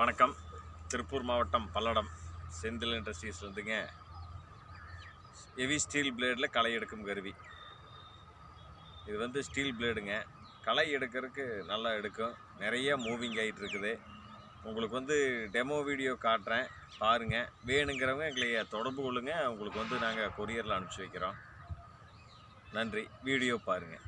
வணக்கம். திருப்பூர் மாவட்டம் பல்லடம் செந்தில் இண்டஸ்ட்ரீஸ் வந்துங்க. ஹெவி ஸ்டீல் பிளேடில் களை எடுக்கும் கருவி. இது வந்து ஸ்டீல் பிளேடுங்க. களை எடுக்கிறதுக்கு நல்லா எடுக்கும். நிறைய மூவிங் ஆகிட்டு இருக்குது. உங்களுக்கு வந்து டெமோ வீடியோ காட்டுறேன், பாருங்கள். வேணுங்கிறவங்க எங்களை தொடர்பு கொள்ளுங்க. உங்களுக்கு வந்து நாங்கள் கொரியரில் அனுப்பிச்சி வைக்கிறோம். நன்றி. வீடியோ பாருங்கள்.